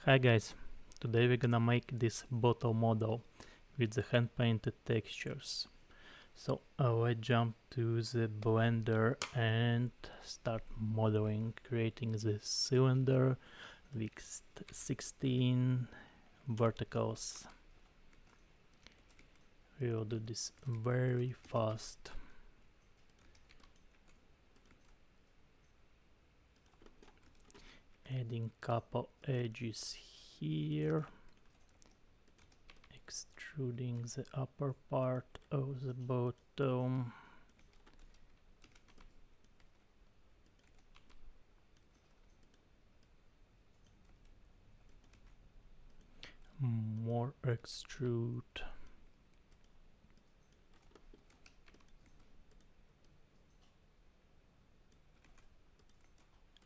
Hi guys, today we're gonna make this bottle model with the hand painted textures. So let's jump to the blender and start modeling, creating the cylinder with 16 verticals. We will do this very fast. Adding couple edges here, extruding the upper part of the bottom, more extrude,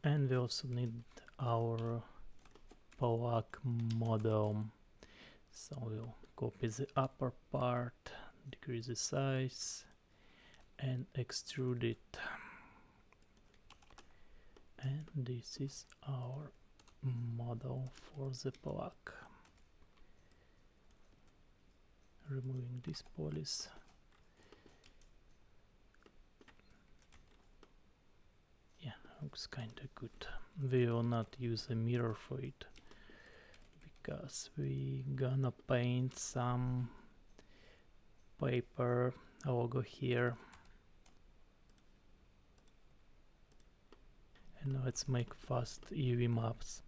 and we also need our block model. So we'll copy the upper part, decrease the size, and extrude it. And this is our model for the block. Removing this polish. Yeah, looks kinda good. We will not use a mirror for it because we gonna paint some paper logo here. And let's make fast UV maps.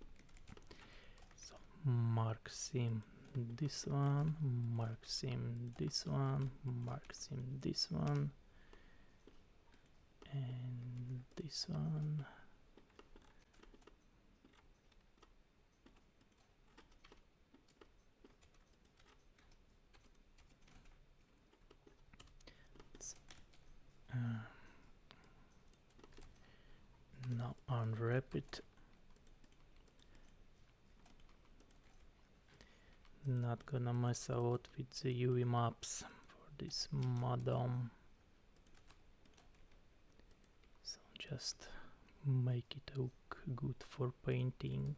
So mark seam this one, mark seam this one, mark seam this one, and this one. Now unwrap it. Not gonna mess a lot with the UV maps for this model. So just make it look good for painting.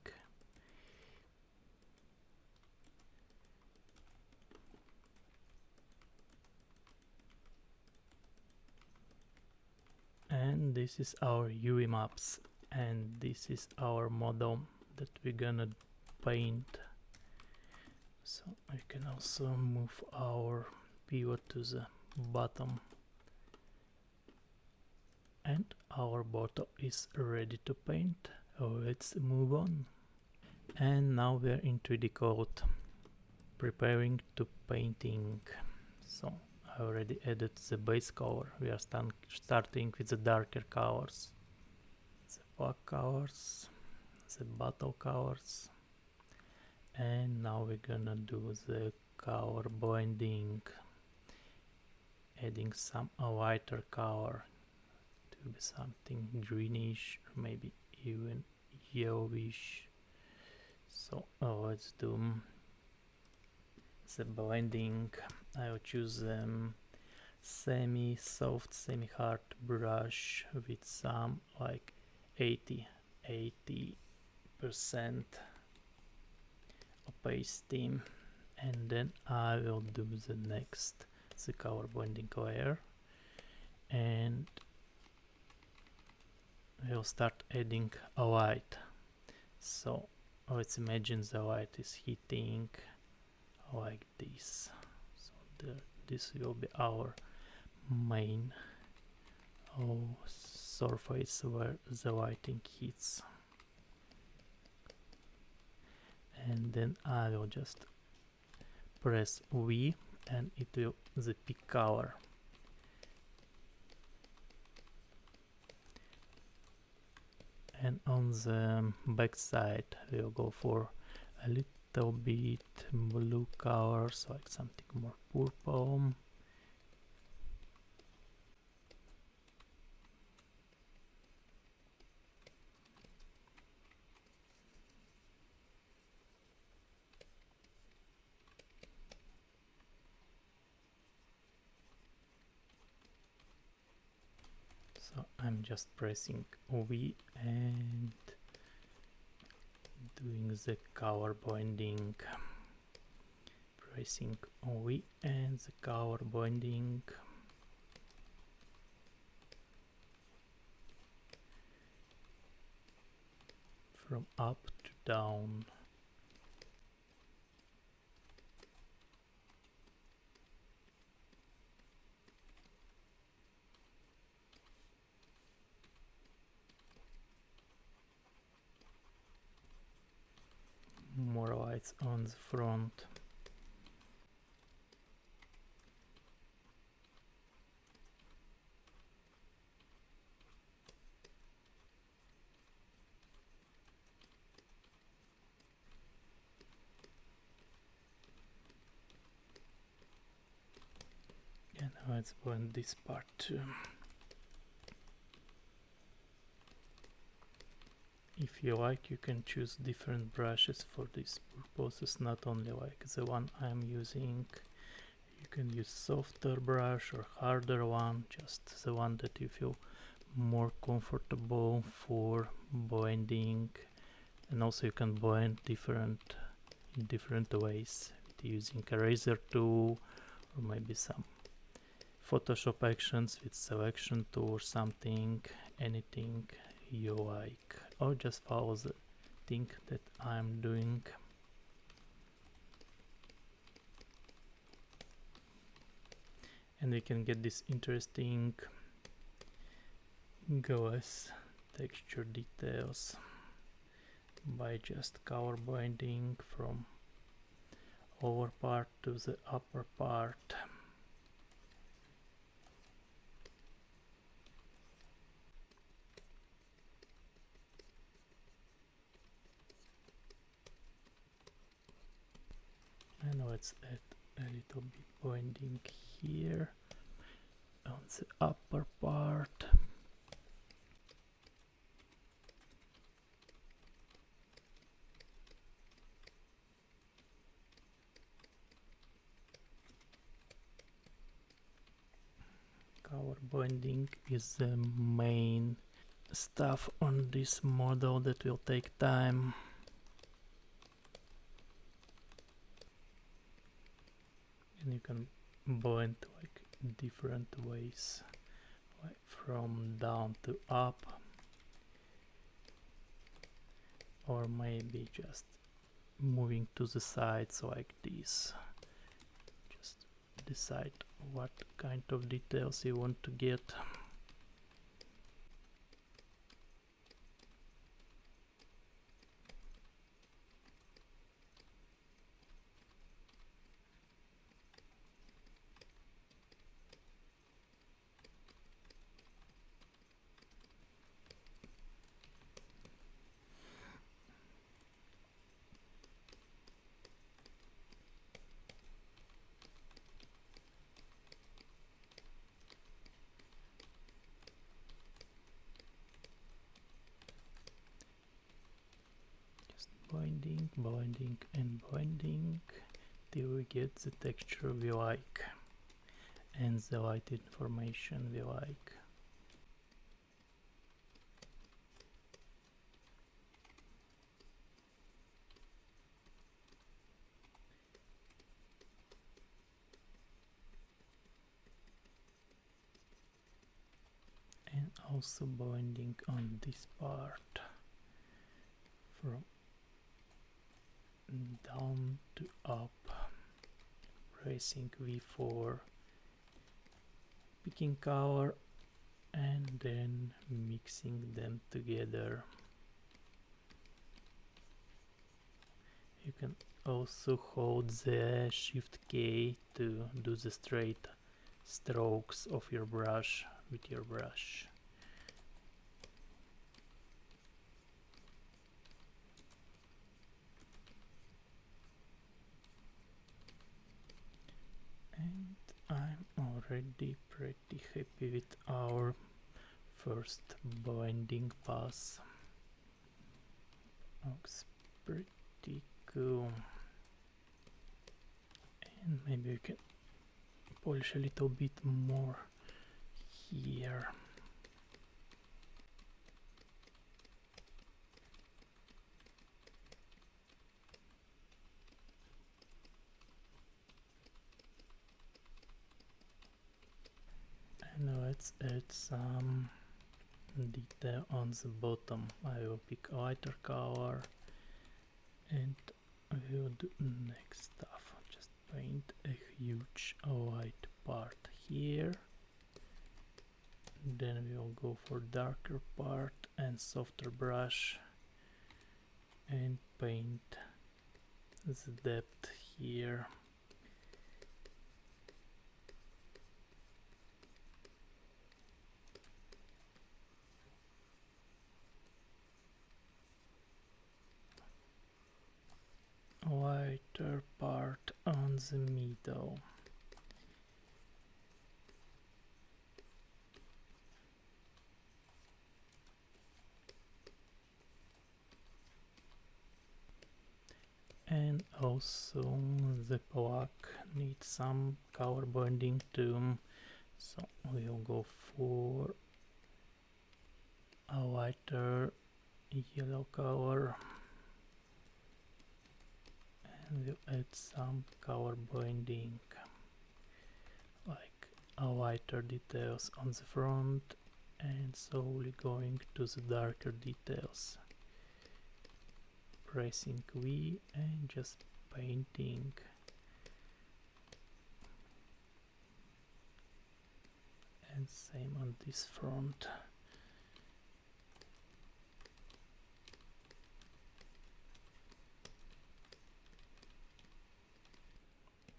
And this is our UV maps, and this is our model that we're gonna paint. So we can also move our pivot to the bottom, and our bottle is ready to paint. Let's move on. And now we're in 3D code, preparing to painting. So I already added the base color. We are starting with the darker colors, the black colors, the bottle colors, and now we're gonna do the color blending, adding some lighter color to be something greenish or maybe even yellowish. So let's do the blending. I'll choose semi-soft, semi-hard brush with some like 80% opacity, and then I will do the next, the color blending layer, and we'll start adding a light. So let's imagine the light is hitting like this. So this will be our main surface where the lighting hits, and then I will just press V and it will the pick color. And on the back side we'll go for a little bit blue colors, like something more purple. So I'm just pressing V and doing the color binding, pressing V and the color binding. From up to down. More lights on the front. And now let's blend this part too. If you like, you can choose different brushes for these purposes, not only like the one I'm using. You can use softer brush or harder one, just the one that you feel more comfortable for blending. And also you can blend in different ways with using a razor tool or maybe some Photoshop actions with selection tool or something, anything you like, or just follow the thing that I'm doing. And we can get this interesting glass texture details by just color binding from lower part to the upper part. And let's add a little bit binding here on the upper part. Color binding is the main stuff on this model that will take time. And you can blend like different ways, like from down to up, or maybe just moving to the sides like this. Just decide what kind of details you want to get. Blending and blending till we get the texture we like and the light information we like. And also blending on this part from down to up, pressing V4, picking color and then mixing them together. You can also hold the Shift K to do the straight strokes of your brush with your brush. And I'm already pretty happy with our first blending pass. Looks pretty cool. And maybe we can polish a little bit more here. let's add some detail on the bottom. I will pick lighter color and we'll do next stuff. Just paint a huge white part here. Then we'll go for darker part and softer brush and paint the depth here. Lighter part on the middle. And also the plaque needs some color blending too, so we'll go for a lighter yellow color and we'll add some color blending, like a lighter details on the front and slowly going to the darker details. Pressing V and just painting. And same on this front.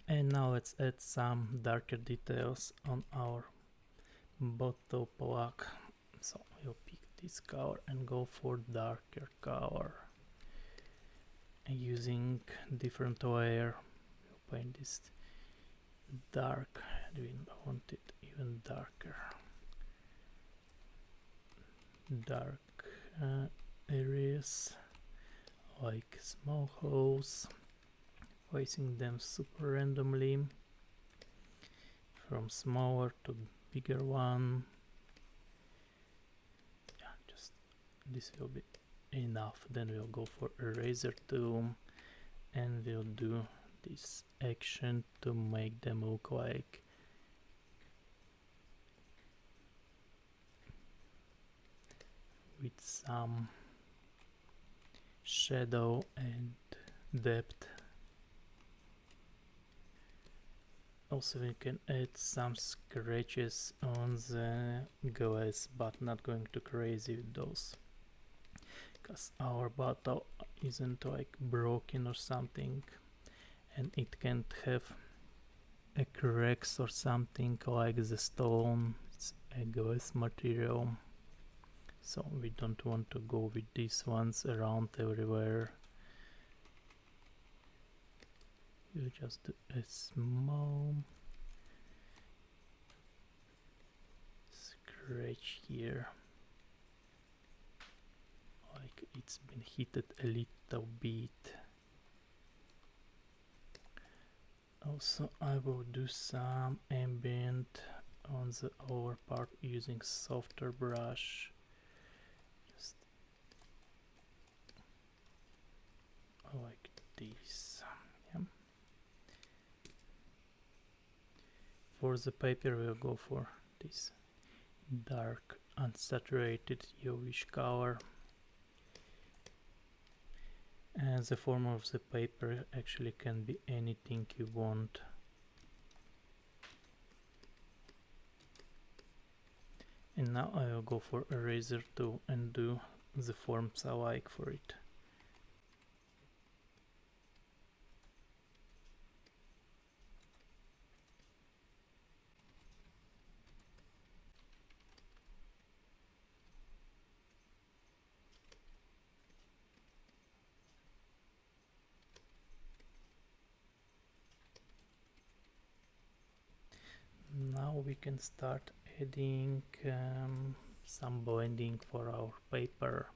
And now let's add some darker details on our bottle plaque. So we'll pick this color and go for darker color. And using different layer, we'll paint this dark, and we want it even darker. Dark areas, like small holes, placing them super randomly, from smaller to bigger one. Yeah, just this will be enough. Then we'll go for eraser tool and we'll do this action to make them look like with some shadow and depth. Also we can add some scratches on the glass, but not going too crazy with those, because our bottle isn't like broken or something and it can't have a cracks or something like the stone. It's a glass material, so we don't want to go with these ones around everywhere. You just do a small scratch here, like it's been heated a little bit. Also I will do some ambient on the lower part using softer brush, just like this. Yeah. For the paper we'll go for this dark unsaturated yellowish color. And the form of the paper actually can be anything you want. And now I will go for eraser tool and do the forms I like for it. Now we can start adding some blending for our paper.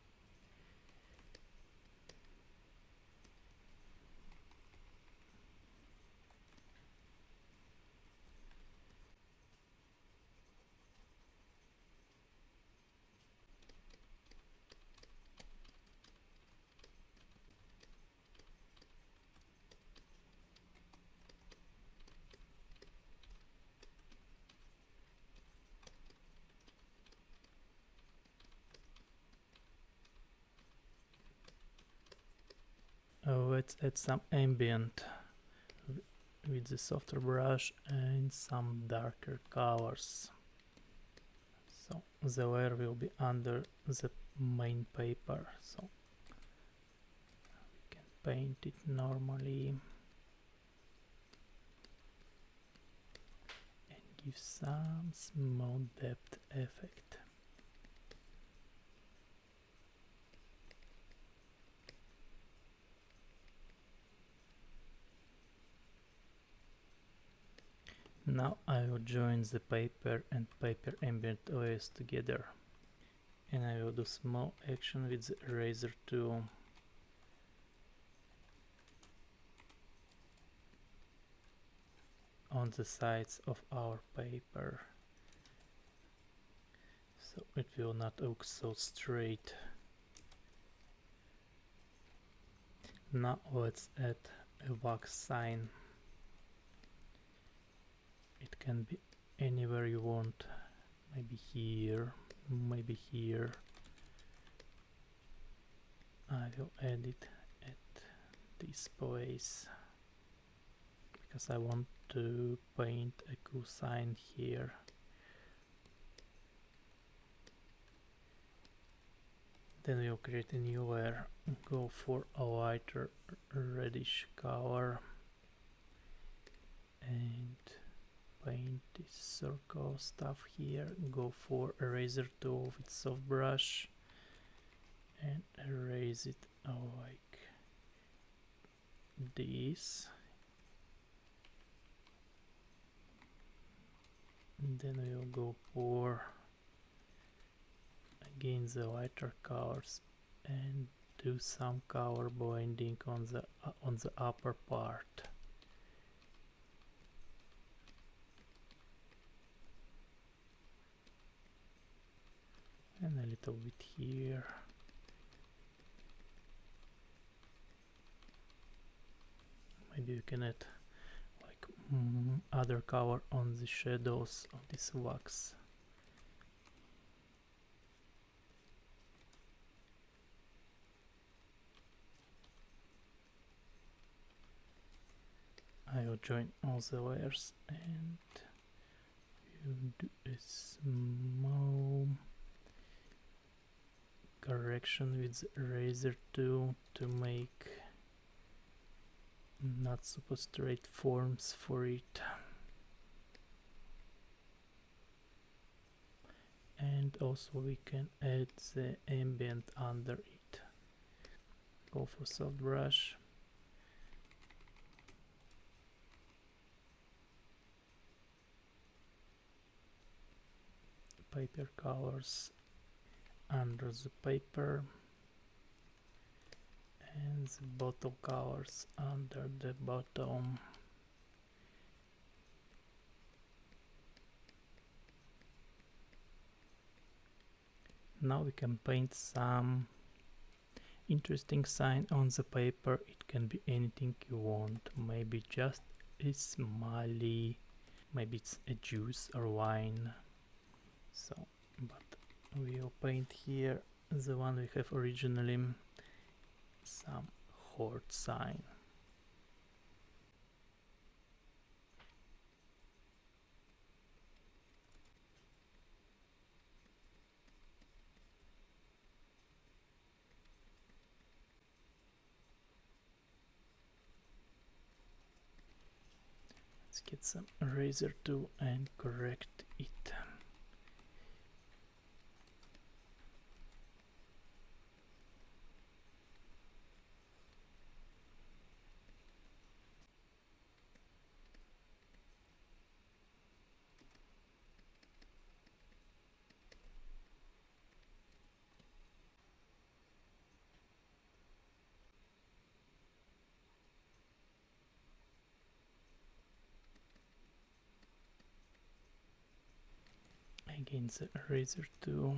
let's add some ambient with the softer brush and some darker colors. So the layer will be under the main paper, so we can paint it normally and give some small depth effect. Now I will join the paper and paper ambient layers together, and I will do small action with the eraser tool. On the sides of our paper, so it will not look so straight. Now let's add a wax sign. It can be anywhere you want, maybe here, maybe here. I will add it at this place because I want to paint a cool sign here. Then we'll create a new layer, go for a lighter reddish color and paint this circle stuff here. Go for eraser tool with soft brush and erase it like this. And then we'll go for again the lighter colors and do some color blending on the upper part. And a little bit here. Maybe you can add like other color on the shadows of this wax. I will join all the layers and we'll do a small correction with the eraser tool to make not super straight forms for it. And also we can add the ambient under it. Go for soft brush. Paper colors under the paper and the bottle colors under the bottom. Now we can paint some interesting sign on the paper. It can be anything you want, maybe just a smiley, maybe it's a juice or wine. So, but we'll paint here the one we have originally, some heart sign. Let's get some eraser tool and correct it. Again the eraser tool.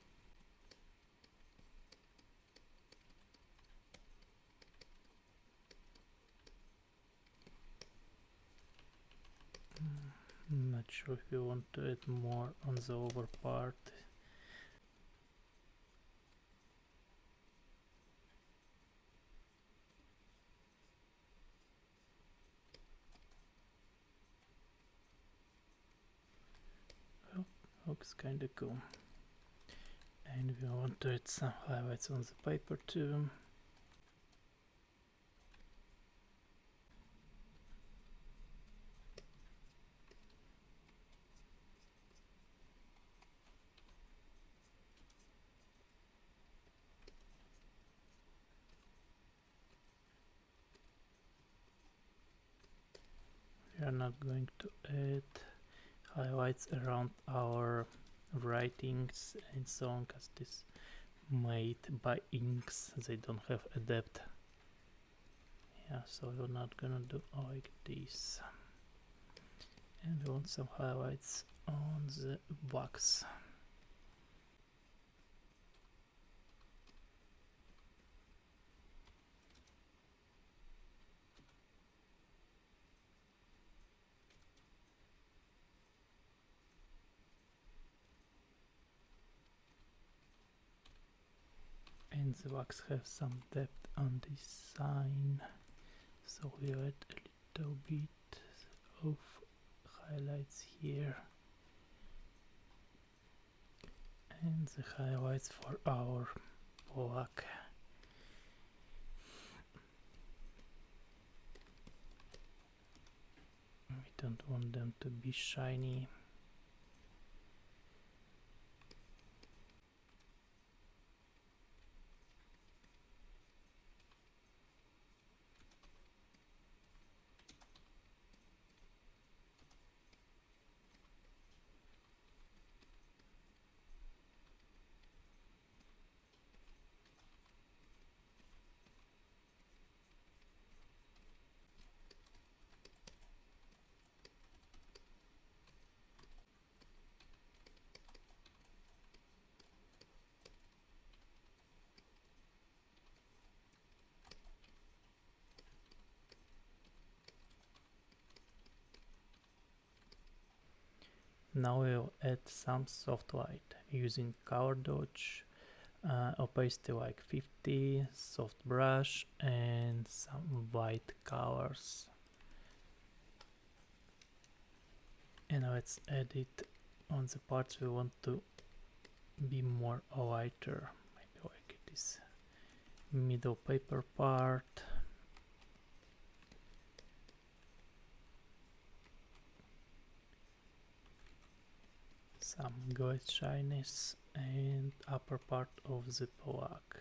sure if you want to add more on the over part. Well, looks kinda cool. And we want to add some highlights on the paper too. We are not going to add highlights around our writings and so on, because this made by inks, they don't have a depth. Yeah, so we're not gonna do like this. And we want some highlights on the wax. And the wax has some depth on this sign, so we add a little bit of highlights here, and the highlights for our black. We don't want them to be shiny. Now we'll add some soft light using color dodge, opacity like 50, soft brush, and some white colors. And let's add it on the parts we want to be more lighter, maybe like this middle paper part. Some glaze shyness and upper part of the plaque.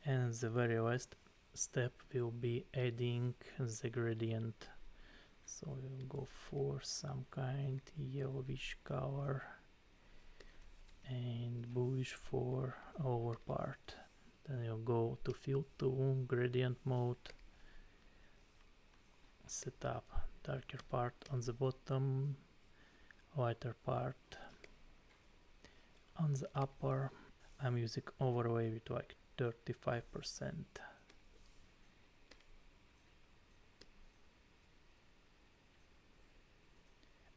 And the very last step will be adding the gradient. So we'll go for some kind yellowish color and bluish for lower part. Then you'll go to fill tool, gradient mode, set up darker part on the bottom, lighter part on the upper. I'm using overlay with like 35%.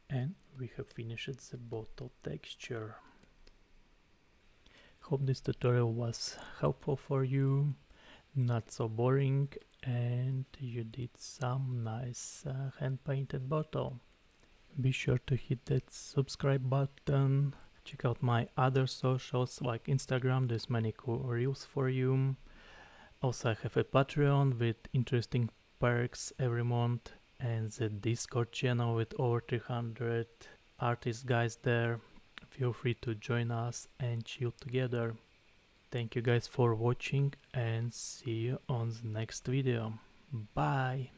And we have finished the bottle texture. Hope this tutorial was helpful for you, not so boring, and you did some nice hand-painted bottle. Be sure to hit that subscribe button. Check out my other socials like Instagram, there's many cool reels for you. Also I have a Patreon with interesting perks every month, and the Discord channel with over 300 artist guys there. Feel free to join us and chill together. Thank you guys for watching, and see you on the next video. Bye!